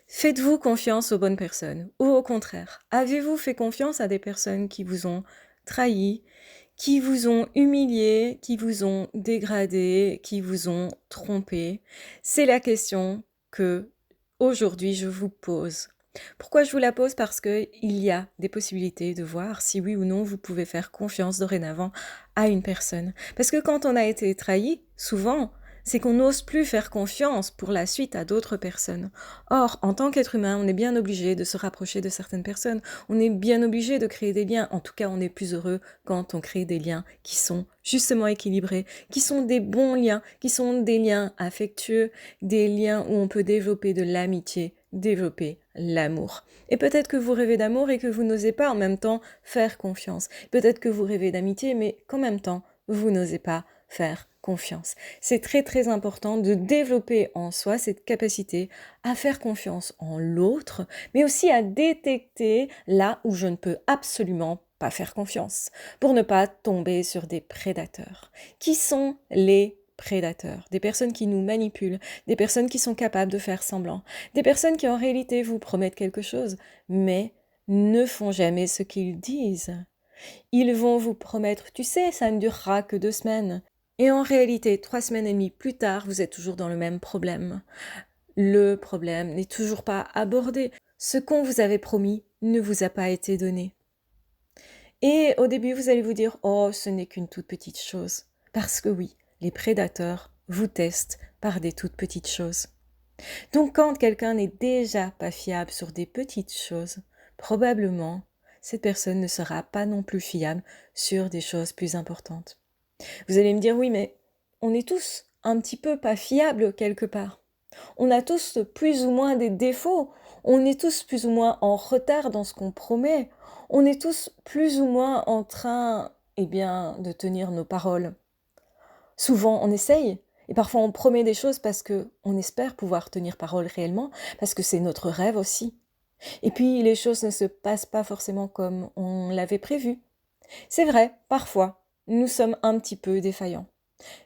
Faites-vous confiance aux bonnes personnes? Ou au contraire, avez-vous fait confiance à des personnes qui vous ont trahi, qui vous ont humilié, qui vous ont dégradé, qui vous ont trompé? C'est la question que aujourd'hui je vous pose. Pourquoi je vous la pose? Parce qu'il y a des possibilités de voir si oui ou non vous pouvez faire confiance dorénavant à une personne. Parce que quand on a été trahi, souvent, c'est qu'on n'ose plus faire confiance pour la suite à d'autres personnes. Or, en tant qu'être humain, on est bien obligé de se rapprocher de certaines personnes. On est bien obligé de créer des liens. En tout cas, on est plus heureux quand on crée des liens qui sont justement équilibrés, qui sont des bons liens, qui sont des liens affectueux, des liens où on peut développer de l'amitié, développer l'amour. Et peut-être que vous rêvez d'amour et que vous n'osez pas en même temps faire confiance. Peut-être que vous rêvez d'amitié, mais qu'en même temps, vous n'osez pas faire confiance. C'est très très important de développer en soi cette capacité à faire confiance en l'autre, mais aussi à détecter là où je ne peux absolument pas faire confiance, pour ne pas tomber sur des prédateurs. Qui sont les prédateurs? Des personnes qui nous manipulent, des personnes qui sont capables de faire semblant, des personnes qui en réalité vous promettent quelque chose, mais ne font jamais ce qu'ils disent. Ils vont vous promettre, tu sais, ça ne durera que 2 semaines. Et en réalité, 3 semaines et demie plus tard, vous êtes toujours dans le même problème. Le problème n'est toujours pas abordé. Ce qu'on vous avait promis ne vous a pas été donné. Et au début, vous allez vous dire, oh, ce n'est qu'une toute petite chose. Parce que oui, les prédateurs vous testent par des toutes petites choses. Donc quand quelqu'un n'est déjà pas fiable sur des petites choses, probablement, cette personne ne sera pas non plus fiable sur des choses plus importantes. Vous allez me dire, oui, mais on est tous un petit peu pas fiables quelque part. On a tous plus ou moins des défauts. On est tous plus ou moins en retard dans ce qu'on promet. On est tous plus ou moins en train, de tenir nos paroles. Souvent, on essaye. Et parfois, on promet des choses parce que on espère pouvoir tenir parole réellement, parce que c'est notre rêve aussi. Et puis, les choses ne se passent pas forcément comme on l'avait prévu. C'est vrai, parfois, nous sommes un petit peu défaillants.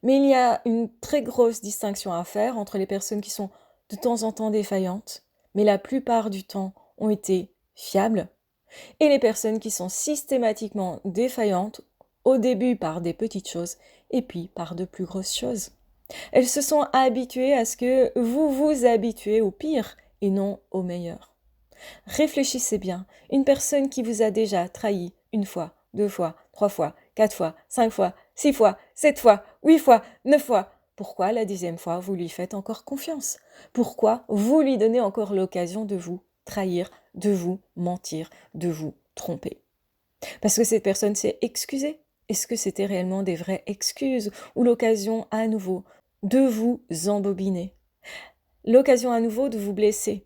Mais il y a une très grosse distinction à faire entre les personnes qui sont de temps en temps défaillantes, mais la plupart du temps ont été fiables, et les personnes qui sont systématiquement défaillantes, au début par des petites choses, et puis par de plus grosses choses. Elles se sont habituées à ce que vous vous habituez au pire et non au meilleur. Réfléchissez bien. Une personne qui vous a déjà trahi 1 fois, 2 fois, 3 fois, 4 fois, 5 fois, 6 fois, 7 fois, 8 fois, 9 fois. Pourquoi la 10e fois vous lui faites encore confiance? Pourquoi vous lui donnez encore l'occasion de vous trahir, de vous mentir, de vous tromper? Parce que cette personne s'est excusée. Est-ce que c'était réellement des vraies excuses ou l'occasion à nouveau de vous embobiner? L'occasion à nouveau de vous blesser?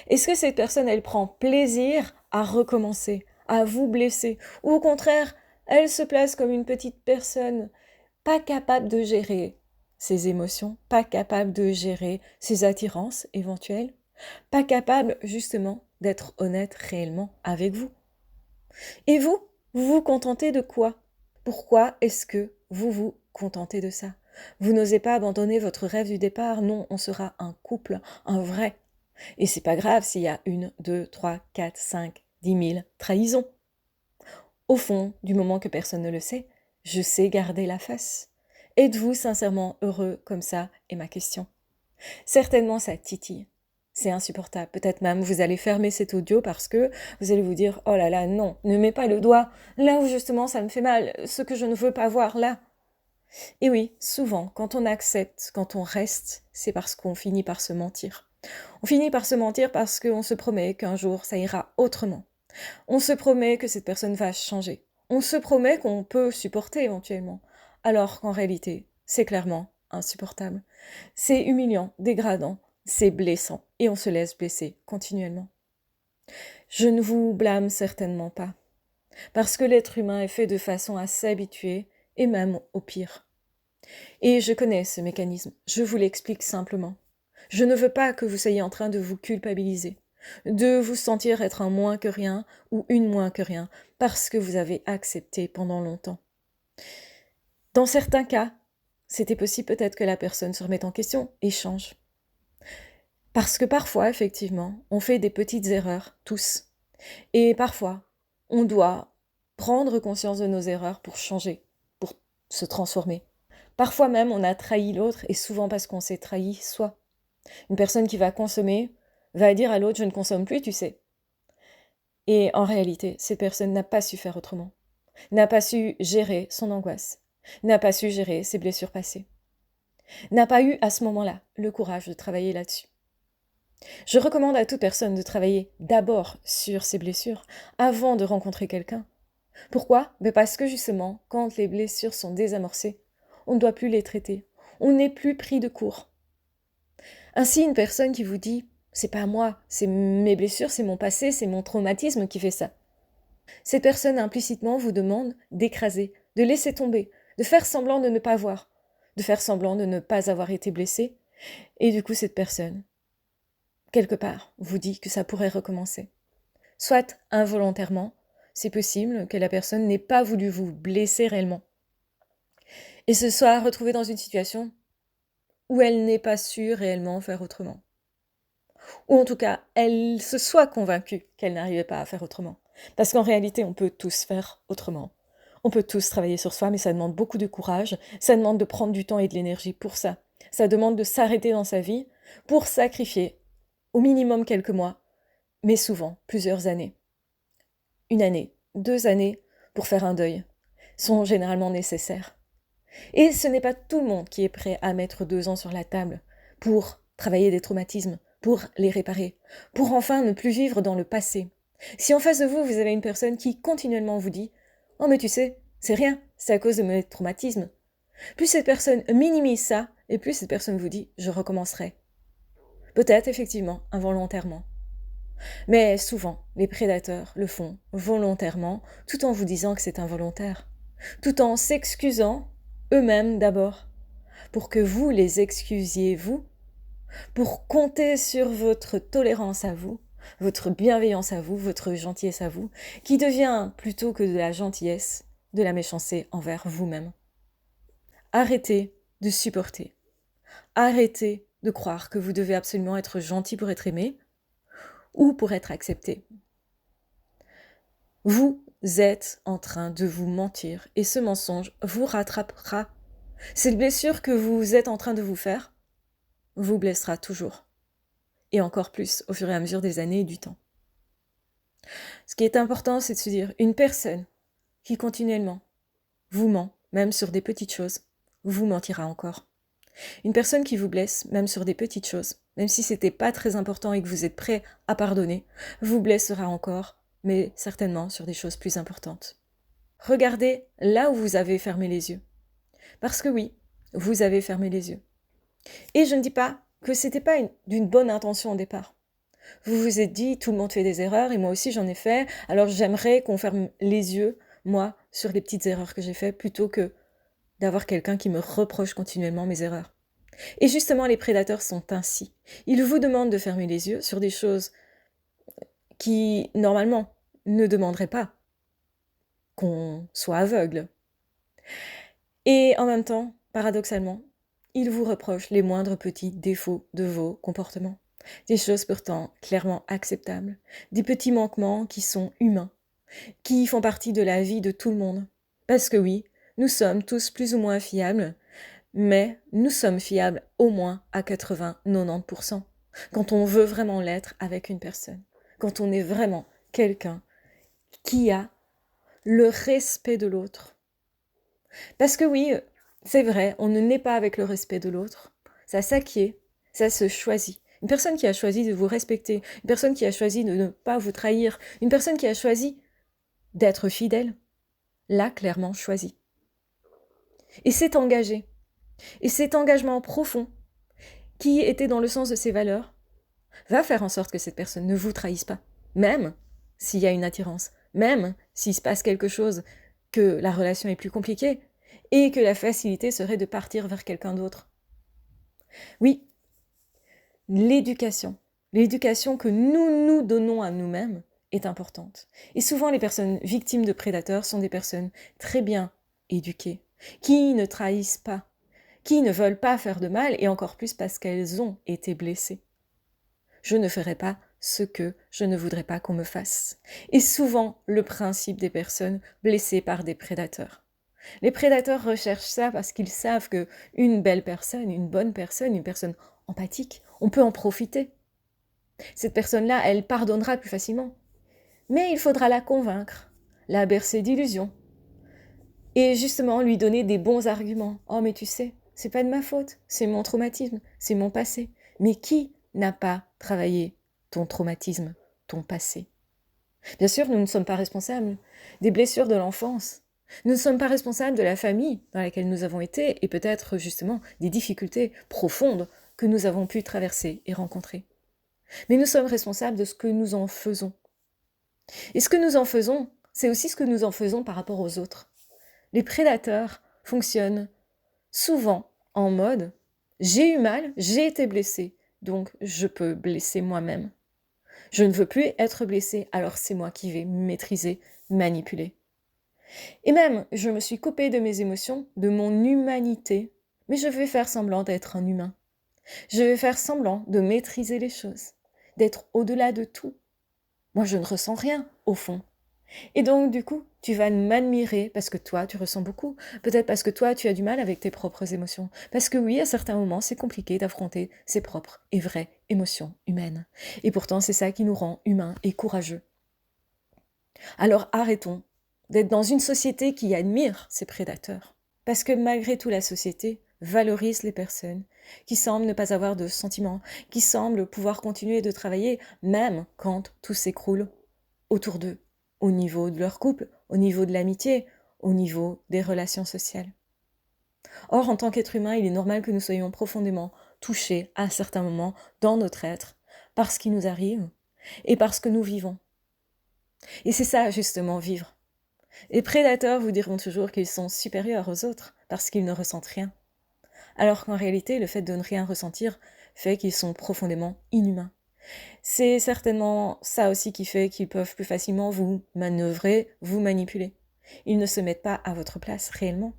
Est-ce que cette personne, elle prend plaisir à recommencer, à vous blesser? Ou au contraire, elle se place comme une petite personne pas capable de gérer ses émotions, pas capable de gérer ses attirances éventuelles, pas capable justement d'être honnête réellement avec vous? Et vous vous contentez de quoi? Pourquoi est-ce que vous vous contentez de ça? Vous n'osez pas abandonner votre rêve du départ? Non, on sera un couple, un vrai. Et c'est pas grave s'il y a 1, 2, 3, 4, 5, 10 000 trahisons. Au fond, du moment que personne ne le sait, je sais garder la face. Êtes-vous sincèrement heureux comme ça est ma question. Certainement ça titille. C'est insupportable. Peut-être même vous allez fermer cet audio parce que vous allez vous dire oh là là, non, ne mets pas le doigt là où justement ça me fait mal, ce que je ne veux pas voir là. Et oui, souvent, quand on accepte, quand on reste, c'est parce qu'on finit par se mentir. On finit par se mentir parce qu'on se promet qu'un jour ça ira autrement. On se promet que cette personne va changer. On se promet qu'on peut supporter éventuellement. Alors qu'en réalité, c'est clairement insupportable. C'est humiliant, dégradant, c'est blessant. Et on se laisse blesser continuellement. Je ne vous blâme certainement pas. Parce que l'être humain est fait de façon à s'habituer, et même au pire. Et je connais ce mécanisme. Je vous l'explique simplement. Je ne veux pas que vous soyez en train de vous culpabiliser, de vous sentir être un moins que rien ou une moins que rien, parce que vous avez accepté pendant longtemps. Dans certains cas, c'était possible peut-être que la personne se remette en question et change. Parce que parfois, effectivement, on fait des petites erreurs, tous. Et parfois, on doit prendre conscience de nos erreurs pour changer, pour se transformer. Parfois même, on a trahi l'autre, et souvent parce qu'on s'est trahi soi. Une personne qui va consommer va dire à l'autre « je ne consomme plus, tu sais ». Et en réalité, cette personne n'a pas su faire autrement, n'a pas su gérer son angoisse, n'a pas su gérer ses blessures passées, n'a pas eu à ce moment-là le courage de travailler là-dessus. Je recommande à toute personne de travailler d'abord sur ses blessures avant de rencontrer quelqu'un. Pourquoi? Parce que justement, quand les blessures sont désamorcées, on ne doit plus les traiter. On n'est plus pris de court. Ainsi, une personne qui vous dit « c'est pas moi, c'est mes blessures, c'est mon passé, c'est mon traumatisme qui fait ça ». Cette personne implicitement vous demande d'écraser, de laisser tomber, de faire semblant de ne pas voir, de faire semblant de ne pas avoir été blessé. Et du coup, cette personne, quelque part, vous dit que ça pourrait recommencer. Soit involontairement, c'est possible que la personne n'ait pas voulu vous blesser réellement et se soit retrouvée dans une situation où elle n'ait pas su réellement faire autrement. Ou en tout cas, elle se soit convaincue qu'elle n'arrivait pas à faire autrement. Parce qu'en réalité, on peut tous faire autrement. On peut tous travailler sur soi, mais ça demande beaucoup de courage, ça demande de prendre du temps et de l'énergie pour ça. Ça demande de s'arrêter dans sa vie pour sacrifier au minimum quelques mois, mais souvent plusieurs années. 1 année, 2 années pour faire un deuil sont généralement nécessaires. Et ce n'est pas tout le monde qui est prêt à mettre 2 ans sur la table pour travailler des traumatismes, pour les réparer, pour enfin ne plus vivre dans le passé. Si en face de vous, vous avez une personne qui continuellement vous dit « Oh mais tu sais, c'est rien, c'est à cause de mes traumatismes », plus cette personne minimise ça, et plus cette personne vous dit « Je recommencerai ». Peut-être effectivement, involontairement. Mais souvent, les prédateurs le font volontairement, tout en vous disant que c'est involontaire, tout en s'excusant eux-mêmes d'abord, pour que vous les excusiez vous, pour compter sur votre tolérance à vous, votre bienveillance à vous, votre gentillesse à vous, qui devient, plutôt que de la gentillesse, de la méchanceté envers vous-même. Arrêtez de supporter. Arrêtez de croire que vous devez absolument être gentil pour être aimé ou pour être accepté. Vous êtes en train de vous mentir et ce mensonge vous rattrapera. Cette blessure que vous êtes en train de vous faire vous blessera toujours. Et encore plus au fur et à mesure des années et du temps. Ce qui est important, c'est de se dire, une personne qui continuellement vous ment, même sur des petites choses, vous mentira encore. Une personne qui vous blesse, même sur des petites choses, même si c'était pas très important et que vous êtes prêt à pardonner, vous blessera encore, mais certainement sur des choses plus importantes. Regardez là où vous avez fermé les yeux. Parce que oui, vous avez fermé les yeux. Et je ne dis pas que c'était pas d'une bonne intention au départ. Vous vous êtes dit, tout le monde fait des erreurs et moi aussi j'en ai fait, alors j'aimerais qu'on ferme les yeux, moi, sur les petites erreurs que j'ai faites, plutôt que d'avoir quelqu'un qui me reproche continuellement mes erreurs. Et justement, les prédateurs sont ainsi. Ils vous demandent de fermer les yeux sur des choses qui, normalement, ne demanderaient pas qu'on soit aveugle. Et en même temps, paradoxalement, ils vous reprochent les moindres petits défauts de vos comportements. Des choses pourtant clairement acceptables, des petits manquements qui sont humains, qui font partie de la vie de tout le monde. Parce que oui, nous sommes tous plus ou moins fiables, mais nous sommes fiables au moins à 80-90%, quand on veut vraiment l'être avec une personne, quand on est vraiment quelqu'un qui a le respect de l'autre. Parce que oui, c'est vrai, on ne naît pas avec le respect de l'autre, ça s'acquiert, ça se choisit. Une personne qui a choisi de vous respecter, une personne qui a choisi de ne pas vous trahir, une personne qui a choisi d'être fidèle, l'a clairement choisi. Et s'est engagée. Et cet engagement profond, qui était dans le sens de ses valeurs, va faire en sorte que cette personne ne vous trahisse pas. Même s'il y a une attirance, même s'il se passe quelque chose, que la relation est plus compliquée, et que la facilité serait de partir vers quelqu'un d'autre. Oui, l'éducation que nous nous donnons à nous-mêmes est importante. Et souvent, les personnes victimes de prédateurs sont des personnes très bien éduquées, qui ne trahissent pas, qui ne veulent pas faire de mal, et encore plus parce qu'elles ont été blessées. je ne ferai pas ce que je ne voudrais pas qu'on me fasse. Et souvent, le principe des personnes blessées par des prédateurs. Les prédateurs recherchent ça parce qu'ils savent que une belle personne, une bonne personne, une personne empathique, on peut en profiter. Cette personne-là, elle pardonnera plus facilement. Mais il faudra la convaincre, la bercer d'illusions. Et justement, lui donner des bons arguments. Oh, mais tu sais, c'est pas de ma faute, c'est mon traumatisme, c'est mon passé. Mais qui n'a pas travaillé ton traumatisme, ton passé? Bien sûr, nous ne sommes pas responsables des blessures de l'enfance. Nous ne sommes pas responsables de la famille dans laquelle nous avons été et peut-être justement des difficultés profondes que nous avons pu traverser et rencontrer. Mais nous sommes responsables de ce que nous en faisons. Et ce que nous en faisons, c'est aussi ce que nous en faisons par rapport aux autres. Les prédateurs fonctionnent souvent en mode « j'ai eu mal, j'ai été blessé, donc je peux blesser moi-même. Je ne veux plus être blessé, alors c'est moi qui vais maîtriser, manipuler. » Et même, je me suis coupée de mes émotions, de mon humanité, mais je vais faire semblant d'être un humain. Je vais faire semblant de maîtriser les choses, d'être au-delà de tout. Moi, je ne ressens rien, au fond. Et donc, du coup, tu vas m'admirer parce que toi, tu ressens beaucoup. Peut-être parce que toi, tu as du mal avec tes propres émotions. Parce que oui, à certains moments, c'est compliqué d'affronter ses propres et vraies émotions humaines. Et pourtant, c'est ça qui nous rend humains et courageux. Alors arrêtons d'être dans une société qui admire ces prédateurs. Parce que malgré tout, la société valorise les personnes qui semblent ne pas avoir de sentiments, qui semblent pouvoir continuer de travailler même quand tout s'écroule autour d'eux, au niveau de leur couple, au niveau de l'amitié, au niveau des relations sociales. Or, en tant qu'être humain, il est normal que nous soyons profondément touchés à certains moments dans notre être, par ce qui nous arrive et par ce que nous vivons. Et c'est ça, justement, vivre. Les prédateurs vous diront toujours qu'ils sont supérieurs aux autres parce qu'ils ne ressentent rien. Alors qu'en réalité, le fait de ne rien ressentir fait qu'ils sont profondément inhumains. C'est certainement ça aussi qui fait qu'ils peuvent plus facilement vous manœuvrer, vous manipuler. Ils ne se mettent pas à votre place réellement.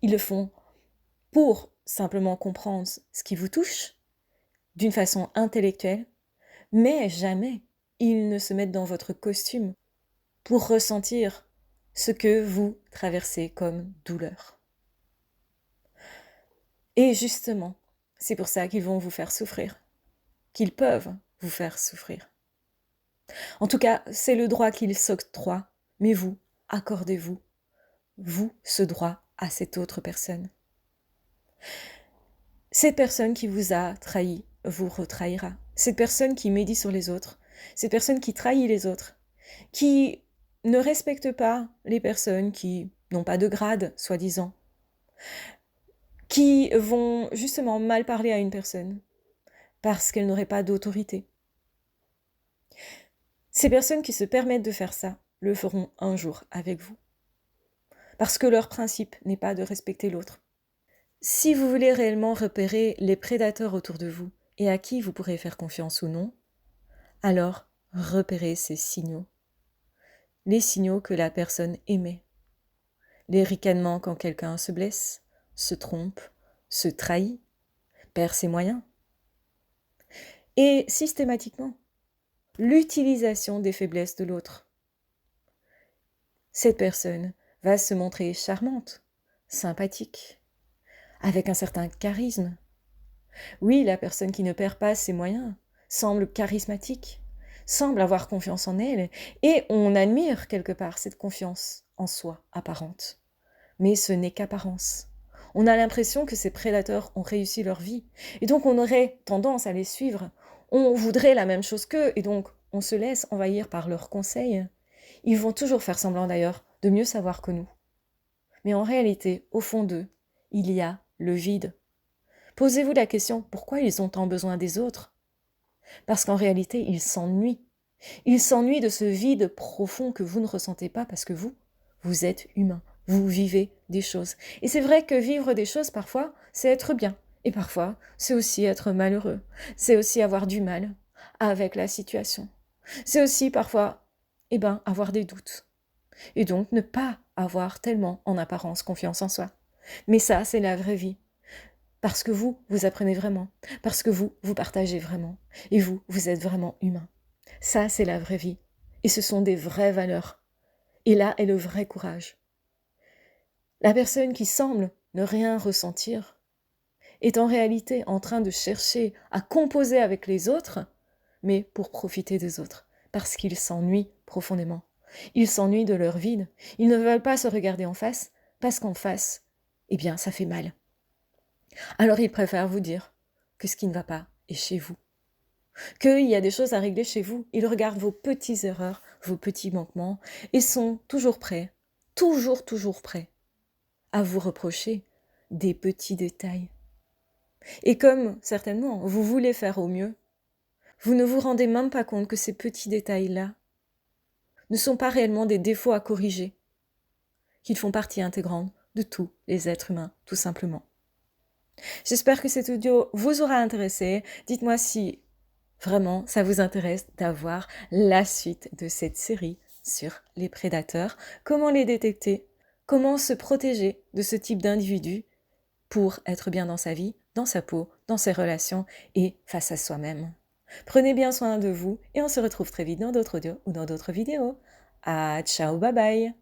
Ils le font pour simplement comprendre ce qui vous touche d'une façon intellectuelle, mais jamais ils ne se mettent dans votre costume pour ressentir ce que vous traversez comme douleur. Et justement, c'est pour ça qu'ils vont vous faire souffrir, qu'ils peuvent vous faire souffrir. En tout cas, c'est le droit qu'ils s'octroient, mais vous, accordez-vous, vous, ce droit à cette autre personne. Cette personne qui vous a trahi vous retrahira. Cette personne qui médit sur les autres, cette personne qui trahit les autres, qui ne respecte pas les personnes qui n'ont pas de grade, soi-disant, qui vont justement mal parler à une personne parce qu'elle n'aurait pas d'autorité. Ces personnes qui se permettent de faire ça le feront un jour avec vous. Parce que leur principe n'est pas de respecter l'autre. Si vous voulez réellement repérer les prédateurs autour de vous et à qui vous pourrez faire confiance ou non, alors repérez ces signaux. Les signaux que la personne émet. Les ricanements quand quelqu'un se blesse, se trompe, se trahit, perd ses moyens. Et systématiquement, l'utilisation des faiblesses de l'autre. Cette personne va se montrer charmante, sympathique, avec un certain charisme. Oui, la personne qui ne perd pas ses moyens semble charismatique, semble avoir confiance en elle, et on admire quelque part cette confiance en soi apparente. Mais ce n'est qu'apparence. On a l'impression que ces prédateurs ont réussi leur vie, et donc on aurait tendance à les suivre. On voudrait la même chose qu'eux, et donc on se laisse envahir par leurs conseils. Ils vont toujours faire semblant d'ailleurs de mieux savoir que nous. Mais en réalité, au fond d'eux, il y a le vide. Posez-vous la question, pourquoi ils ont tant besoin des autres? Parce qu'en réalité, ils s'ennuient. Ils s'ennuient de ce vide profond que vous ne ressentez pas parce que vous êtes humain. Vous vivez des choses. Et c'est vrai que vivre des choses, parfois, c'est être bien. Et parfois, c'est aussi être malheureux. C'est aussi avoir du mal avec la situation. C'est aussi parfois, avoir des doutes. Et donc, ne pas avoir tellement, en apparence, confiance en soi. Mais ça, c'est la vraie vie. Parce que vous, vous apprenez vraiment. Parce que vous, vous partagez vraiment. Et vous, vous êtes vraiment humain. Ça, c'est la vraie vie. Et ce sont des vraies valeurs. Et là est le vrai courage. La personne qui semble ne rien ressentir est en réalité en train de chercher à composer avec les autres, mais pour profiter des autres, parce qu'ils s'ennuient profondément. Ils s'ennuient de leur vide. Ils ne veulent pas se regarder en face, parce qu'en face, eh bien, ça fait mal. Alors ils préfèrent vous dire que ce qui ne va pas est chez vous, qu'il y a des choses à régler chez vous. Ils regardent vos petites erreurs, vos petits manquements, et sont toujours prêts, toujours prêts, à vous reprocher des petits détails. Et comme, certainement, vous voulez faire au mieux, vous ne vous rendez même pas compte que ces petits détails-là ne sont pas réellement des défauts à corriger, qu'ils font partie intégrante de tous les êtres humains, tout simplement. J'espère que cet audio vous aura intéressé. Dites-moi si vraiment ça vous intéresse d'avoir la suite de cette série sur les prédateurs, comment les détecter, comment se protéger de ce type d'individu pour être bien dans sa vie, dans sa peau, dans ses relations et face à soi-même. Prenez bien soin de vous et on se retrouve très vite dans d'autres audios ou dans d'autres vidéos. Ah, ciao, bye bye!